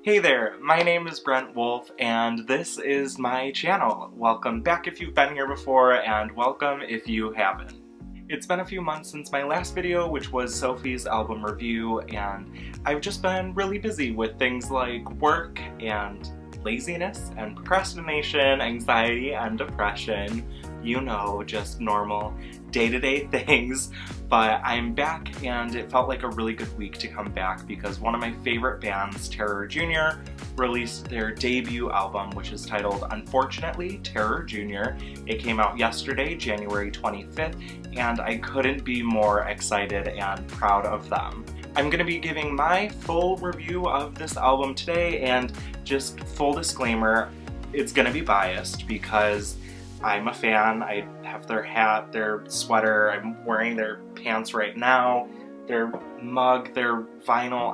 Hey there, my name is Brent Wolf and this is my channel. Welcome back if you've been here before and welcome if you haven't. It's been a few months since my last video, which was Sophie's album review, and I've just been really busy with things like work and laziness and procrastination, anxiety and depression. You know, just normal day-to-day things. But I'm back and it felt like a really good week to come back because one of my favorite bands, Terror Jr., released their debut album, which is titled Unfortunately Terror Jr. It came out yesterday, January 25th, and I couldn't be more excited and proud of them. I'm going to be giving my full review of this album today, and just full disclaimer, it's going to be biased because I'm a fan. I have their hat, their sweater, I'm wearing their pants right now, their mug, their vinyl.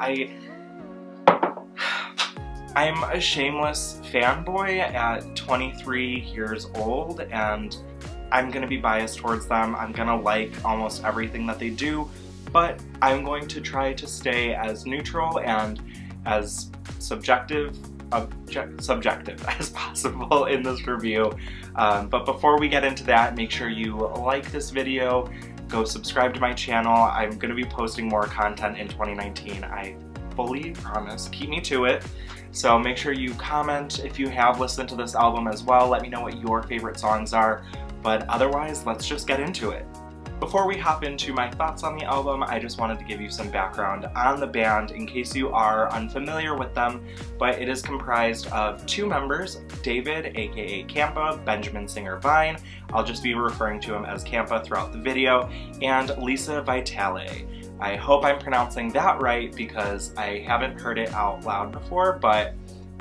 I'm a shameless fanboy at 23 years old, and I'm gonna be biased towards them. I'm gonna like almost everything that they do, but I'm going to try to stay as neutral and as subjective as possible in this review. But before we get into that, make sure you like this video, go subscribe to my channel. I'm going to be posting more content in 2019, I fully promise. Keep me to it. So make sure you comment if you have listened to this album as well. Let me know what your favorite songs are. But otherwise, let's just get into it. Before we hop into my thoughts on the album, I just wanted to give you some background on the band in case you are unfamiliar with them, but it is comprised of two members, David, aka Campa, Benjamin Singer Vine, I'll just be referring to him as Campa throughout the video, and Lisa Vitale. I hope I'm pronouncing that right because I haven't heard it out loud before, but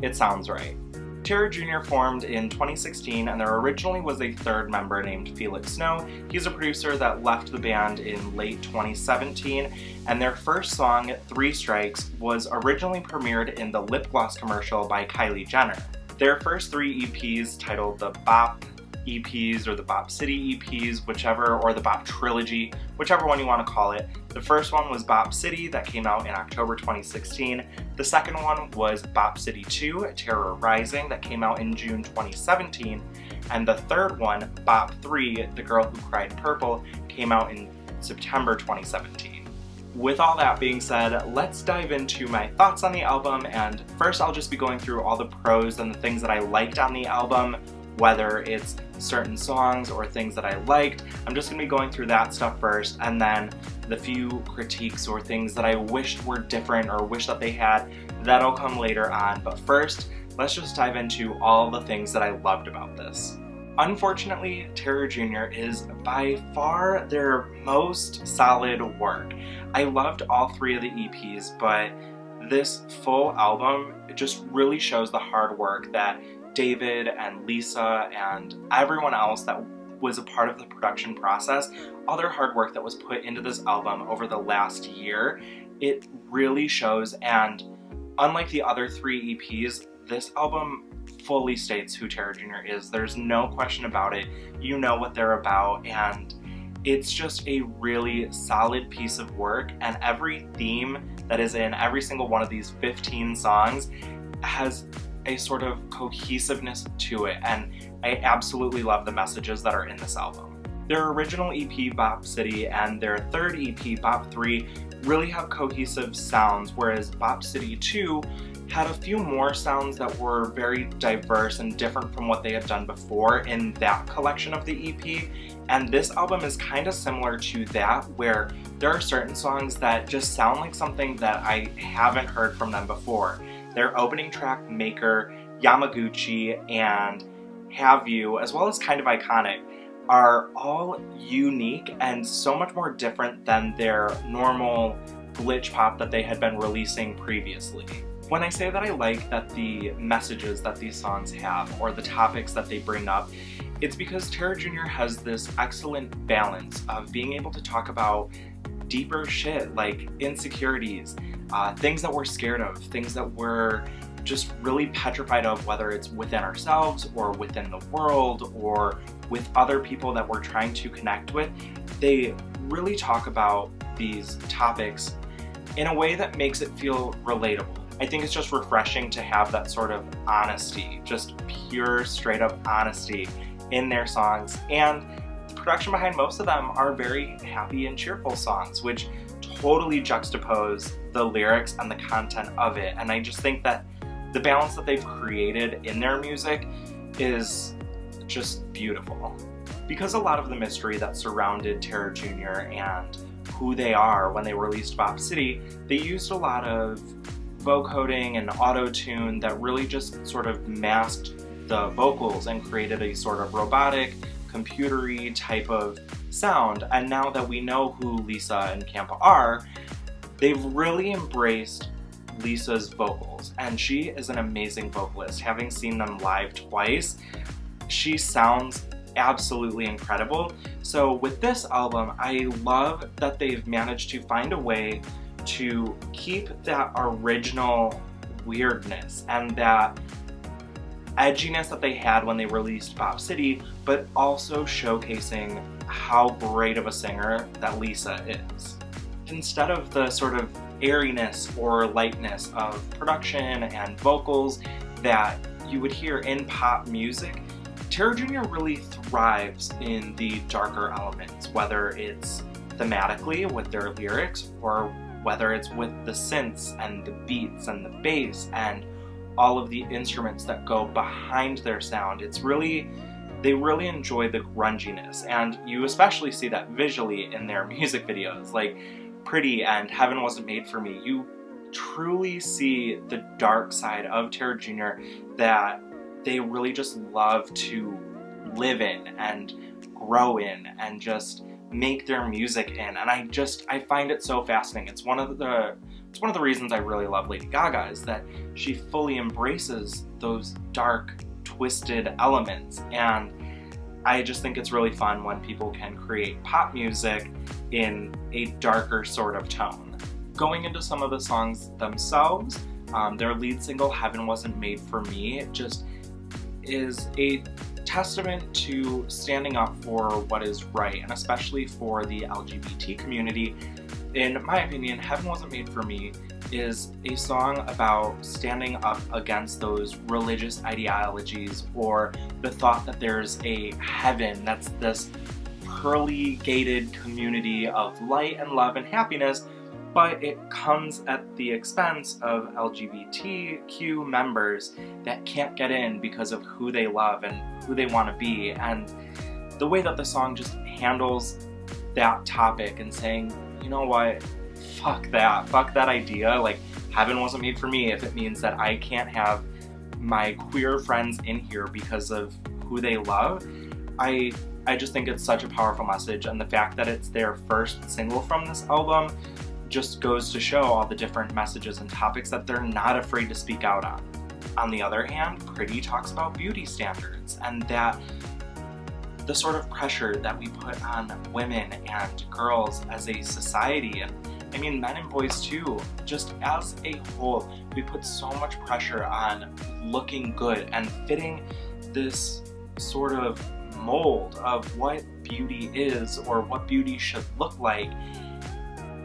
it sounds right. Terror Jr. formed in 2016, and there originally was a third member named Felix Snow. He's a producer that left the band in late 2017, and their first song, Three Strikes, was originally premiered in the lip gloss commercial by Kylie Jenner. Their first three EPs, titled the Bop EPs or the Bop City EPs, whichever, or the Bop Trilogy, whichever one you want to call it. The first one was Bop City, that came out in October 2016. The second one was Bop City 2, Terror Rising, that came out in June 2017. And the third one, Bop 3, The Girl Who Cried Purple, came out in September 2017. With all that being said, let's dive into my thoughts on the album, and first I'll just be going through all the pros and the things that I liked on the album, whether it's certain songs or things that I liked. I'm just going to be going through that stuff first, and then the few critiques or things that I wished were different or wish that they had, that'll come later on. But first, let's just dive into all the things that I loved about this. Unfortunately, Terror Jr. is by far their most solid work. I loved all three of the EPs, but this full album just really shows the hard work that David and Lisa and everyone else that was a part of the production process, all their hard work that was put into this album over the last year, it really shows. And unlike the other three EPs, this album fully states who Terror Jr. is. There's no question about it. You know what they're about, and it's just a really solid piece of work, and every theme that is in every single one of these 15 songs has a sort of cohesiveness to it, and I absolutely love the messages that are in this album. Their original EP, Bop City, and their third EP, Bop 3, really have cohesive sounds, whereas Bop City 2 had a few more sounds that were very diverse and different from what they had done before in that collection of the EP, and this album is kind of similar to that, where there are certain songs that just sound like something that I haven't heard from them before. Their opening track, Maker, Yamaguchi, and Have You, as well as Kind of Iconic, are all unique and so much more different than their normal glitch pop that they had been releasing previously. When I say that I like that the messages that these songs have, or the topics that they bring up, it's because Terror Jr. has this excellent balance of being able to talk about deeper shit like insecurities, things that we're scared of, things that we're just really petrified of, whether it's within ourselves or within the world or with other people that we're trying to connect with. They really talk about these topics in a way that makes it feel relatable. I think it's just refreshing to have that sort of honesty, just pure straight up honesty in their songs. And the production behind most of them are very happy and cheerful songs, which totally juxtapose the lyrics and the content of it. And I just think that the balance that they've created in their music is just beautiful. Because a lot of the mystery that surrounded Terror Jr. and who they are when they released Bop City, they used a lot of vocoding and auto-tune that really just sort of masked the vocals and created a sort of robotic, computery type of sound. And now that we know who Lisa and Campa are, they've really embraced Lisa's vocals, and she is an amazing vocalist. Having seen them live twice, she sounds absolutely incredible. So with this album, I love that they've managed to find a way to keep that original weirdness and that edginess that they had when they released Bop City, but also showcasing how great of a singer that Lisa is. Instead of the sort of airiness or lightness of production and vocals that you would hear in pop music, Terror Jr. really thrives in the darker elements, whether it's thematically with their lyrics or whether it's with the synths and the beats and the bass and all of the instruments that go behind their sound. It's really, they really enjoy the grunginess, and you especially see that visually in their music videos, like Pretty and Heaven Wasn't Made For Me. You truly see the dark side of Terror Jr. that they really just love to live in and grow in and just make their music in. And I find it so fascinating. It's one of the reasons I really love Lady Gaga, is that she fully embraces those dark, twisted elements. And I just think it's really fun when people can create pop music in a darker sort of tone. Going into some of the songs themselves, their lead single, Heaven Wasn't Made For Me, just is a testament to standing up for what is right, and especially for the LGBT community. In my opinion, Heaven Wasn't Made For Me is a song about standing up against those religious ideologies or the thought that there's a heaven that's this pearly gated community of light and love and happiness, but it comes at the expense of LGBTQ members that can't get in because of who they love and who they want to be. And the way that the song just handles that topic and saying, you know what, fuck that idea, like heaven wasn't made for me if it means that I can't have my queer friends in here because of who they love. I just think it's such a powerful message, and the fact that it's their first single from this album just goes to show all the different messages and topics that they're not afraid to speak out on. On the other hand, Pretty talks about beauty standards and that the sort of pressure that we put on women and girls as a society, and I mean men and boys too, just as a whole, we put so much pressure on looking good and fitting this sort of mold of what beauty is or what beauty should look like.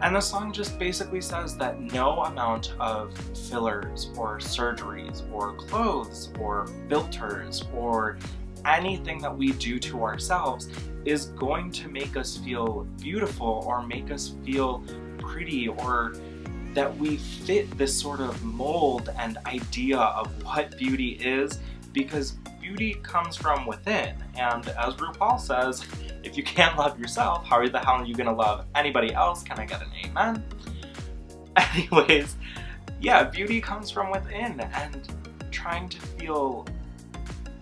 And the song just basically says that no amount of fillers or surgeries or clothes or filters or anything that we do to ourselves is going to make us feel beautiful or make us feel pretty, or that we fit this sort of mold and idea of what beauty is, because beauty comes from within. And as RuPaul says, if you can't love yourself, how the hell are you gonna love anybody else? Can I get an amen? Anyways, yeah, beauty comes from within, and trying to feel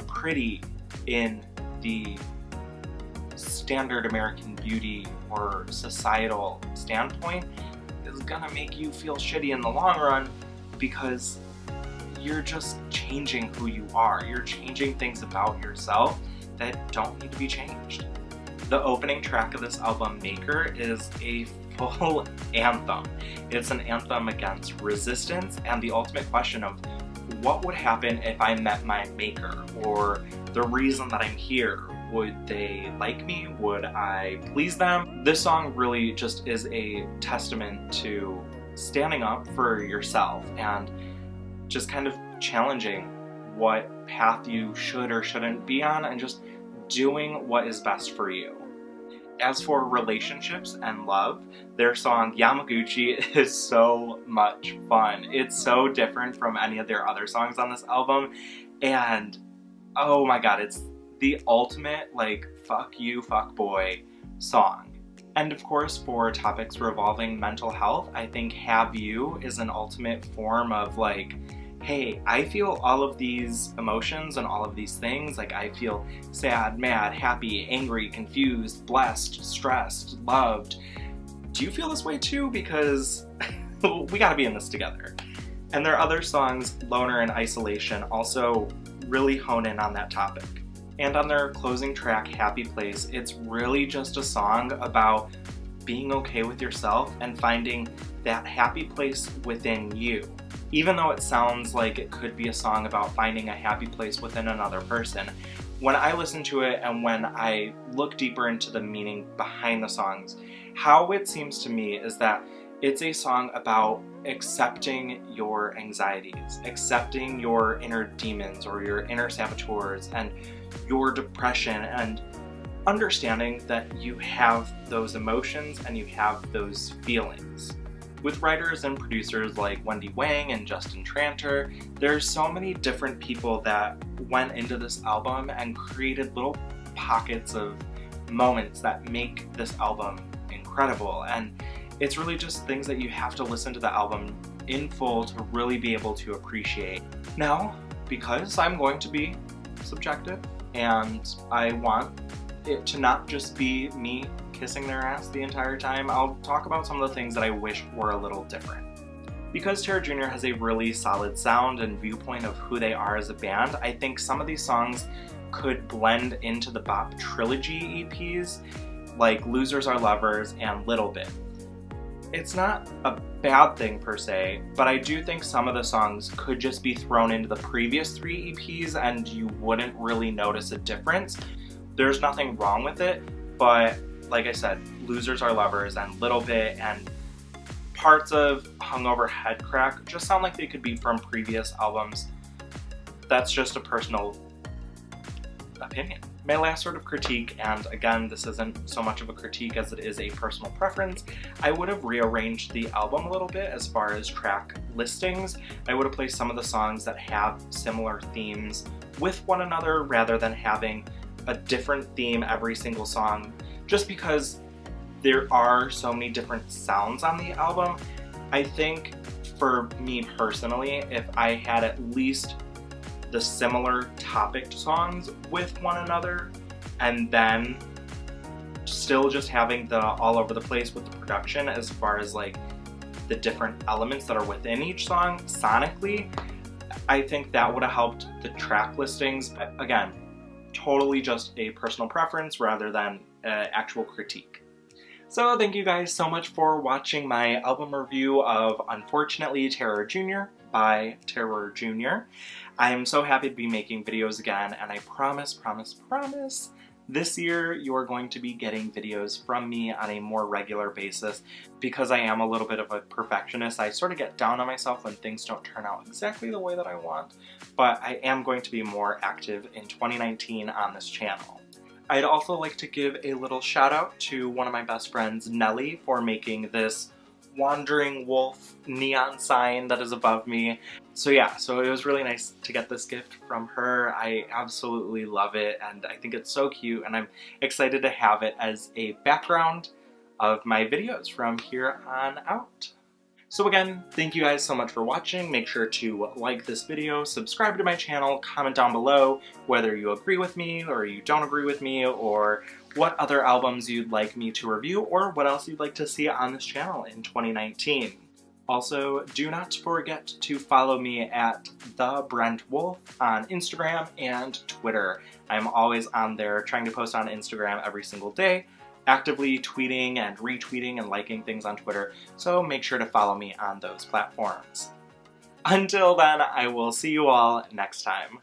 pretty in the standard American beauty or societal standpoint is gonna make you feel shitty in the long run, because you're just changing who you are. You're changing things about yourself that don't need to be changed. The opening track of this album, Maker, is a full anthem. It's an anthem against resistance and the ultimate question of what would happen if I met my maker, or the reason that I'm here. Would they like me? Would I please them? This song really just is a testament to standing up for yourself and just kind of challenging what path you should or shouldn't be on and just doing what is best for you. As for relationships and love, their song Yamaguchi is so much fun. It's so different from any of their other songs on this album, and oh my god, it's the ultimate, like, fuck you, fuck boy song. And of course, for topics revolving mental health, I think Have You is an ultimate form of like, hey, I feel all of these emotions and all of these things. Like, I feel sad, mad, happy, angry, confused, blessed, stressed, loved. Do you feel this way too? Because we gotta be in this together. And their other songs, Loner and Isolation, also really hone in on that topic. And on their closing track, Happy Place, it's really just a song about being okay with yourself and finding that happy place within you. Even though it sounds like it could be a song about finding a happy place within another person, when I listen to it and when I look deeper into the meaning behind the songs, how it seems to me is that it's a song about accepting your anxieties, accepting your inner demons or your inner saboteurs and your depression, and understanding that you have those emotions and you have those feelings. With writers and producers like Wendy Wang and Justin Tranter, there's so many different people that went into this album and created little pockets of moments that make this album incredible. And it's really just things that you have to listen to the album in full to really be able to appreciate. Now, because I'm going to be subjective and I want it to not just be me kissing their ass the entire time, I'll talk about some of the things that I wish were a little different. Because Terra Jr. has a really solid sound and viewpoint of who they are as a band, I think some of these songs could blend into the Bop Trilogy EPs, like Losers Are Lovers and Little Bit. It's not a bad thing per se, but I do think some of the songs could just be thrown into the previous 3 EPs and you wouldn't really notice a difference. There's nothing wrong with it, but like I said, Losers Are Lovers and Little Bit and parts of Hungover Head Crack just sound like they could be from previous albums. That's just a personal opinion. My last sort of critique, and again, this isn't so much of a critique as it is a personal preference, I would have rearranged the album a little bit as far as track listings. I would have placed some of the songs that have similar themes with one another rather than having a different theme every single song, just because there are so many different sounds on the album. I think for me personally, if I had at least the similar topic songs with one another and then still just having the all over the place with the production as far as like the different elements that are within each song sonically, I think that would have helped the track listings. But again, totally just a personal preference rather than actual critique. So thank you guys so much for watching my album review of Unfortunately Terror Jr. by Terror Jr. I am so happy to be making videos again, and I promise, this year you are going to be getting videos from me on a more regular basis. Because I am a little bit of a perfectionist, I sort of get down on myself when things don't turn out exactly the way that I want, but I am going to be more active in 2019 on this channel. I'd also like to give a little shout out to one of my best friends, Nellie, for making this wandering wolf neon sign that is above me. So yeah, so it was really nice to get this gift from her. I absolutely love it and I think it's so cute, and I'm excited to have it as a background of my videos from here on out. So again, thank you guys so much for watching. Make sure to like this video, subscribe to my channel, comment down below whether you agree with me or you don't agree with me, or what other albums you'd like me to review, or what else you'd like to see on this channel in 2019. Also, do not forget to follow me at The Brent Wolf on Instagram and Twitter. I'm always on there trying to post on Instagram every single day, actively tweeting and retweeting and liking things on Twitter, so make sure to follow me on those platforms. Until then, I will see you all next time.